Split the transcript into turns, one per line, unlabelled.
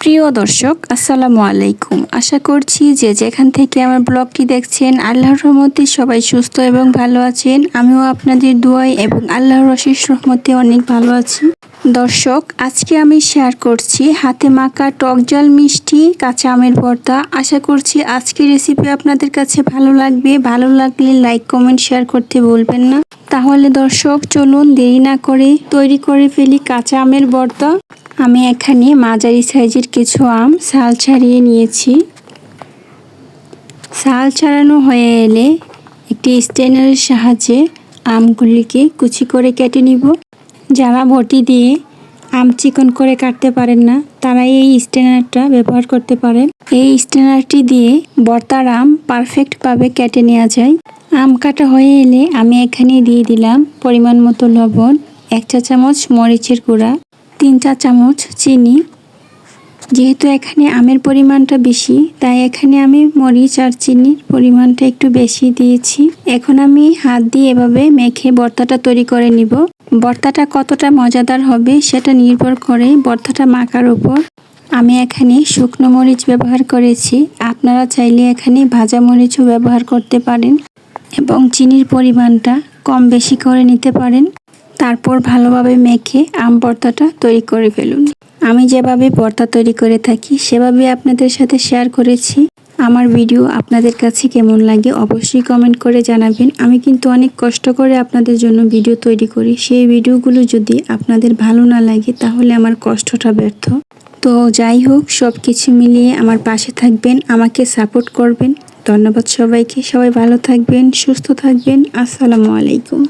প্রিয় দর্শক আসসালামু আলাইকুম। আশা করছি যে যেখান থেকে আমার ব্লগটি দেখছেন আল্লাহর রহমতে সবাই সুস্থ এবং ভালো আছেন। আমিও আপনাদের দোয়ায় এবং আল্লাহর অশেষ রহমতে অনেক ভালো আছি। দর্শক, আজকে আমি শেয়ার করছি হাতে মাখা টক ঝাল মিষ্টি কাঁচা আমের ভর্তা। আশা করছি আজকের রেসিপি আপনাদের কাছে ভালো লাগবে। ভালো লাগলে লাইক কমেন্ট শেয়ার করতে ভুলবেন না। তাহলে দর্শক চলুন দেরি না করে তৈরি করে ফেলি কাঁচা আমের ভর্তা। আমি এখানে মাঝারি সাইজের কিছু আম ছাল ছাড়িয়ে নিয়েছি। ছাল ছাড়ানো হয়ে এলে একটি স্ট্রেনারের সাহায্যে আমগুলিকে কুচি করে কেটে নিব। যারা বটি দিয়ে আম চিকন করে কাটতে পারেন না তারা এই স্ট্রেনারটা ব্যবহার করতে পারেন। এই স্ট্রেনারটি দিয়ে ভর্তার আম পারফেক্টভাবে কেটে নেওয়া যায়। আম কাটা হয়ে এলে আমি এখানে দিয়ে দিলাম পরিমাণ মতো লবণ, 1 চা চামচ মরিচের গুঁড়া, 3 চা চামচ চিনি। যেহেতু এখানে আমের পরিমাণটা বেশি তাই এখানে আমি মরিচ আর চিনির পরিমাণটা একটু বেশি দিয়েছি। এখন আমি হাত দিয়ে এভাবে মেখে ভর্তাটা তৈরি করে নিব। ভর্তাটা কতটা মজাদার হবে সেটা নির্ভর করে ভর্তাটা মাখার উপর। আমি এখানে শুকনো মরিচ ব্যবহার করেছি, আপনারা চাইলে এখানে ভাজা মরিচও ব্যবহার করতে পারেন এবং চিনির পরিমাণটা কম বেশি করে নিতে পারেন। তারপর ভালোভাবে মেখে আম ভর্তাটা তৈরি করে ফেলুন। আমি যেভাবে ভর্তা তৈরি করে থাকি সেভাবে আপনাদের সাথে শেয়ার করেছি। আমার ভিডিও আপনাদের কাছে কেমন লাগে অবশ্যই কমেন্ট করে জানাবেন। আমি কিন্তু অনেক কষ্ট করে আপনাদের জন্য ভিডিও তৈরি করি। সেই ভিডিওগুলো যদি আপনাদের ভালো না লাগে তাহলে আমার কষ্টটা ব্যর্থ। তো যাই হোক, সব কিছু মিলিয়ে আমার পাশে থাকবেন, আমাকে সাপোর্ট করবেন। ধন্যবাদ সবাইকে। সবাই ভালো থাকবেন, সুস্থ থাকবেন। আসসালামু আলাইকুম।